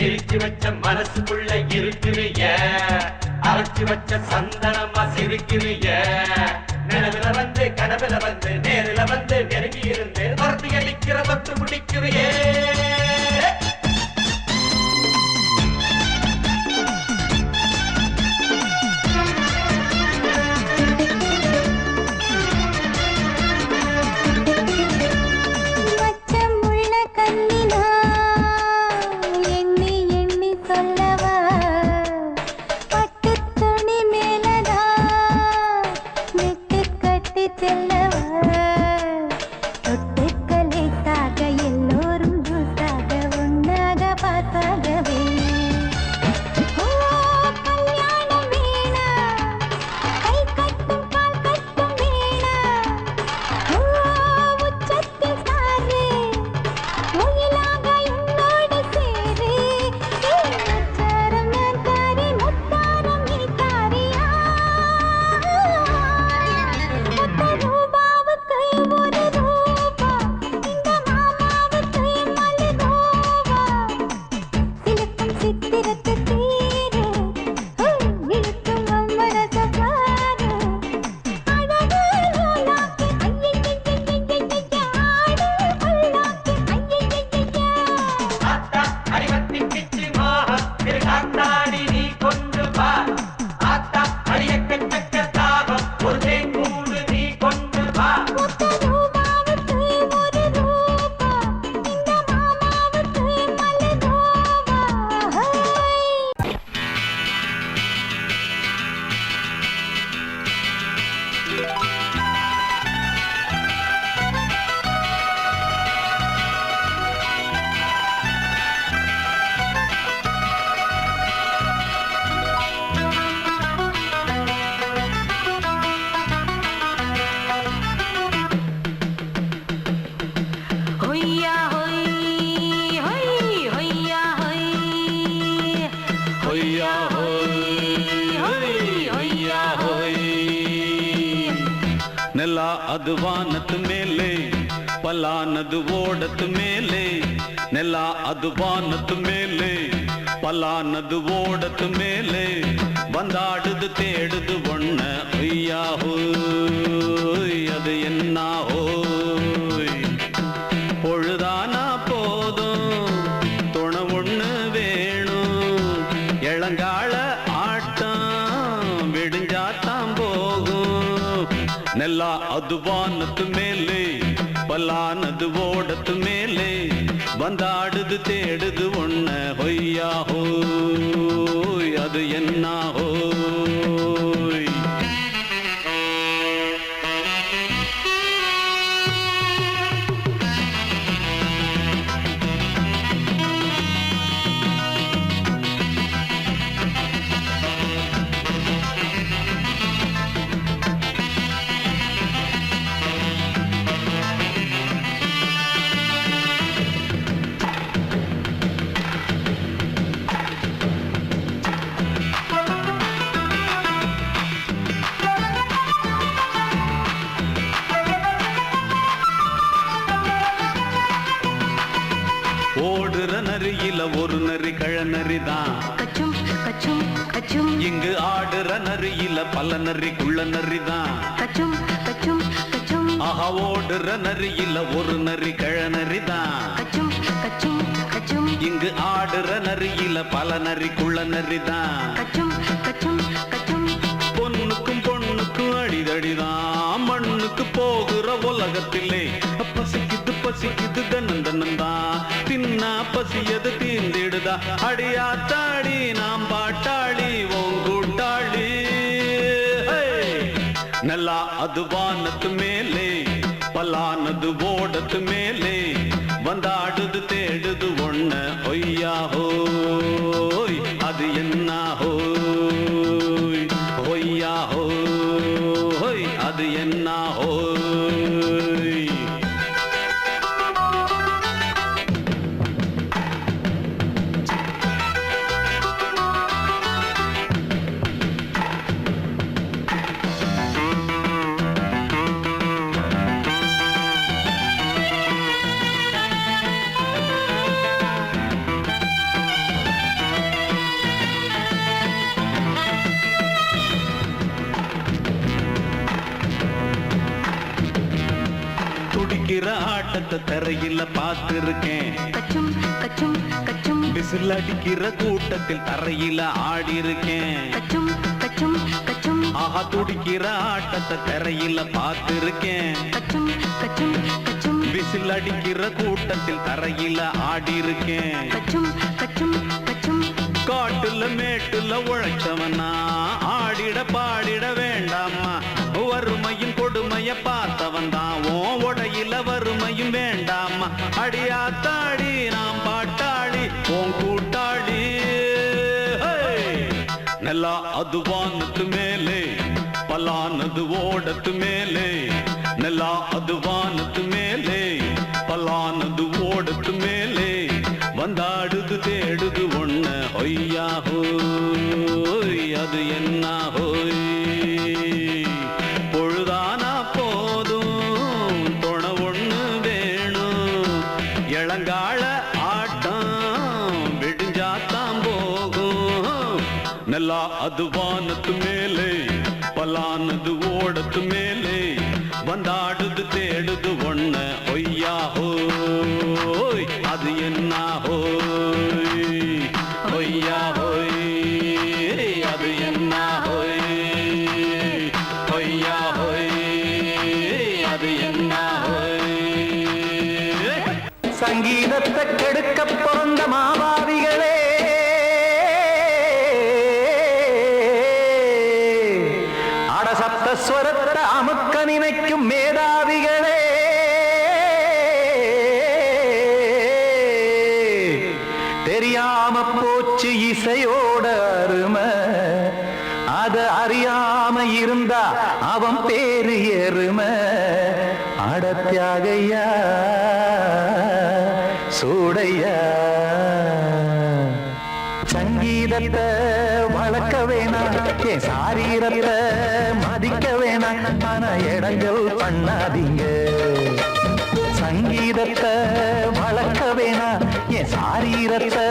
சிரிச்சு வச்ச மனசுக்குள்ள இருக்கிறிய அரைச்சு வச்ச சந்தனமா சிரிக்கிறிய நிலவுல வந்து கனவுல வந்து நேரில வந்து நெருங்கி இருந்து துரத்தி அடிக்கிற தொட்டு பிடிக்கிறியே ನೆಲ ಅದು ವಾನದ ಮೇಲೆ ಪಲಾನದು ಓಡದ ಮೇಲೆ ನೆಲ ಅದು ವಾನದ ಮೇಲೆ ಪಲಾನದು ಓಡದ ಮೇಲೆ ಬಂದಾಡುದು தேடுது ஒண்ண ஐயா ஹோய் அது என்ன ஹோய் பொழுதானா போதும் துணை ஒண்ணு வேணும் இளங்கால ஆட்டம் விடுஞ்சாத்தான் போகும் ನೆಲ ಅದು ವಾನದ ಮೇಲೆ ಪಲಾನದು ಓಡದ ಮೇಲೆ ಬಂದಾಡುದು தேடுது ஒண்ண ಹೊಯ್யா ஹோய் அது என்ன ஹோய் ஓடுற நரியில ஒரு நரி கழநரிதான் கச்சும் கச்சும் கச்சும் இங்கு ஆடுற நரியில பல நரி குள்ள நரிதான் கச்சும் கச்சும் கச்சும் ஆஹா ஓடுற நரியில ஒரு நரி கழநரிதான் கச்சும் கச்சும் கச்சும் இங்கு ஆடுற நரியில பல நரி குள்ள நரிதான் கச்சும் கச்சும் கச்சும் பொண்ணுக்கும் பொண்ணுக்கும் அடிதடிதான் மண்ணுக்கு போகிற உலகத்திலே பசிக்குது பசிக்குது தன்னந்தனந்தான் தின்னா பசியது தீந்திடுதா அடியாத்தாடி நாம் பாட்டாளி ஓங்கூட்டாளி ನೆಲ ಅದು ವಾನದ ಮೇಲೆ ಪಲಾನದು ಓಡದ ಮೇಲೆ ಬಂದಾಡುದು தேடுது ஒண்ண ஒய்யா ஹோய் அது என்ன ஹோய் ஒய்யா ஹோய் அது என்ன ஹோய் துடிக்கிற ஆட்டத்தை தரையில பார்த்திருக்கேன். கச்சும் கச்சும் கச்சும் விசில் அடிக்கிற கூட்டத்தில் தரையில ஆடி இருக்கேன். கச்சும் கச்சும் கச்சும் ஆஹா துடிக்கிற ஆட்டத்தை தரையில பார்த்திருக்கேன். கச்சும் கச்சும் கச்சும் விசில் அடிக்கிற கூட்டத்தில் தரையில ஆடி இருக்கேன். கச்சும் கச்சும் கச்சும் காட்டுல மேட்டுல உழைச்சவனா ஆடிட பாடிட வேண்டாமா. வறுமையும் கொடுமைய பார்த்தவன் தான் உடையில வறுமையும் வேண்டாமா. அடியாத்தாடி நாம் பாட்டாளி உன் கூட்டாளி. நல்லா அது வானத்து மேலே பலானது ஓடத்து மேலே. நல்லா அது வானத்து மேலே பலானது ஓடத்து மேலே. வந்தாடுது தேடுது ஒண்ண ஒய்யா ஹோய் அது என்ன ஹோய். பொழுதானா போதும் துணை ஒண்ணு வேணும். இளங்கால ஆட்டம் விடிஞ்சாத்தான் போகும். நல்லா அது வானத்து மேலே பலானது ஓடத்து மேலே. வந்தாடுது தேடுது ஒண்ண ஒய்யா ஹோய் அது என்ன ஹோய். ஒய்யா ஹோய் அது என்ன ஹோய். ஒய்யா ஹோய் அது என்ன ஹோய். சங்கீதத்தை கெடுக்க பிறந்த மாவாதிகளே, அடசப்த ஸ்வரத்தை அமுக்க நினைக்கும் மேதாவிகளே, தெரியாம போச்சு இசையோட அருமை. அத அறியாம இருந்தா அவன் பேரு எருமை. அடத்தியாகையா சூடையா. சங்கீதத்தை வளர்க்க வேணாம், என் சாரீரத்தை மதிக்க வேணாம். ஆனா இடங்கள் பண்ணாதீங்க. சங்கீதத்தை வளர்க்க வேணாம், என் சாரீரத்தை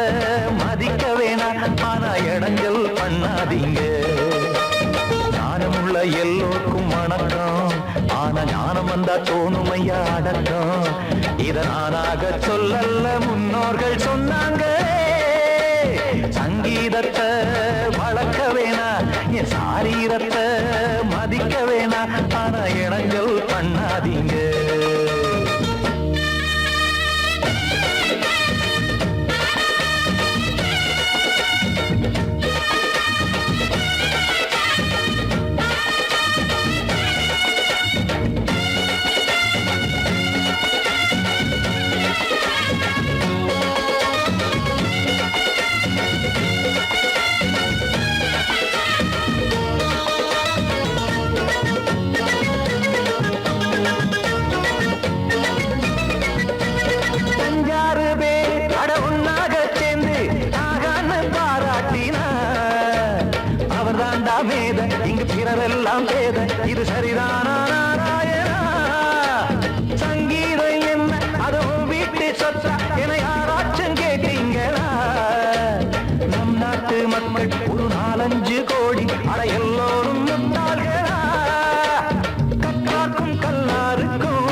மதிக்க வேணாம். ஆனா இடங்கள் பண்ணாதீங்க. ஞானமுள்ள எல்லோருக்கும் வணக்கம். ஆனா ஞானம் வந்தா தோணுமையா அடக்கம். இத நானாக சொல்லல்ல முன்னோர்கள் சொன்னாங்க. சங்கீதத்தை வளர்க்க வேணா, என் சாரீரத்தை மதிக்க வேணா. ஆனா இடங்கள் பண்ணாதீங்க. இங்கு பிறரெல்லாம் பேத இது சரிதானா நாராயணா. சங்கீதம் என்ன அதுவும் வீட்டு சொத்தா என யாராச்சும் கேட்டீங்களா? நம் நாட்டு மக்கள் ஒரு 4-5 கோடி அட எல்லோரும் முட்டாள்களா. கற்றார்க்கும் கல்லாருக்கும்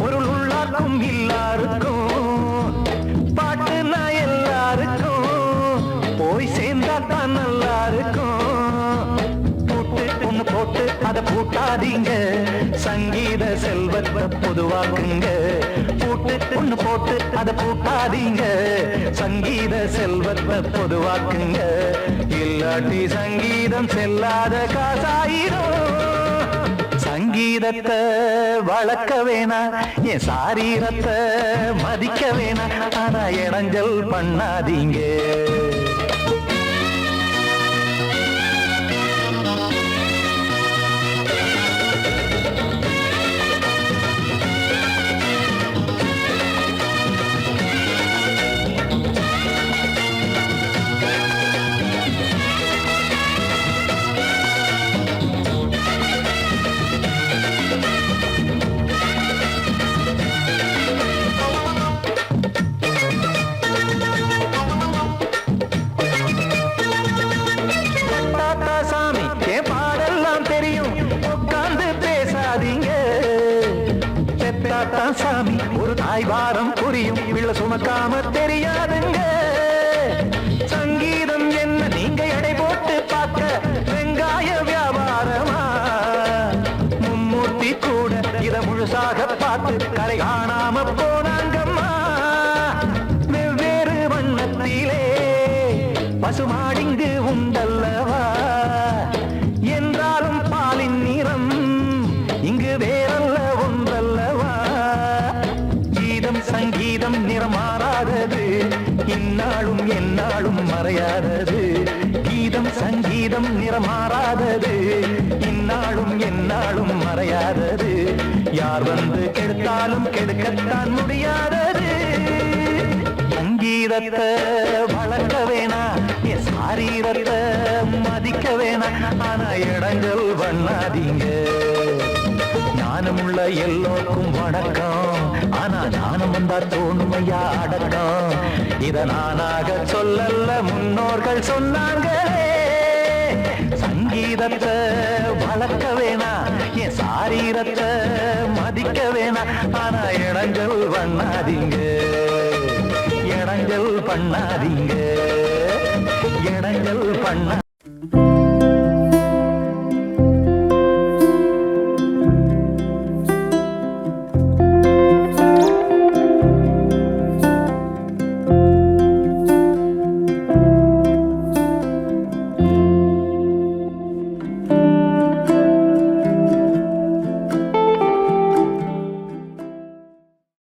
பொருள் உள்ளார்க்கும் இல்லாருக்கும் பாட்டுனா எல்லாருக்கும் போய் சேர்ந்தா தான் நல்லா இருக்கும். போட்டு அதை பூட்டாதீங்க. சங்கீத செல்வத்தை பொதுவாக்குங்க. ஒண்ணு போட்டு அதை பூட்டாதீங்க. சங்கீத செல்வத்தை பொதுவாக்குங்க. இல்லாட்டி சங்கீதம் செல்லாத காசாயிரும். சங்கீதத்தை வளர்க்க வேணா, என் சாரீரத்தை மதிக்க வேணா. ஆனா இடைஞ்சல் பண்ணாதீங்க. தாய்வாரம் புரியும் பிள்ளை சுமக்காம தெரியாதுங்க. சங்கீதம் என்ன நீங்க எடை போட்டு பார்க்க வெங்காய வியாபாரமா? மும்மூர்த்தி கூட இத முழுசாக பார்த்து கரை காணாம போனாங்கம்மா. வெவ்வேறு வண்ணத்திலே பசுமாடிங்கு உண்டல்லவா? என்றாலும் பாலின் நிறம் இங்கு வேறல்ல ஒன்றல்லவா? கீதம் சங்கீதம் நிறம் மாறாதது, இந்நாளும் எந்நாளும் மறையாதது. கீதம் சங்கீதம் நிறம் மாறாதது, இந்நாளும் எந்நாளும் மறையாதது. யார் வந்து கெடுத்தாலும் கெடுக்கத்தான் முடியாதது. சங்கீதத்தை வளர்க்க வேணா, என் சாரீரத்தை மதிக்க வேணா. ஆனா இடங்கள் பண்ணாதீங்க. ஞானமுள்ள எல்லோருக்கும் வணக்கம், ஆனா ஞானம் வந்தா தோணுமையா அடக்கம். இத நானாக சொல்லல்ல, முன்னோர்கள் சொன்னாங்களே. சங்கீதத்தை வளர்க்க வேணா, என் சாரீரத்தை மதிக்க வேணா. ஆனா இடங்கள் பண்ணாதீங்க, இடங்கள் பண்ணாதீங்க, இடங்கள் பண்ண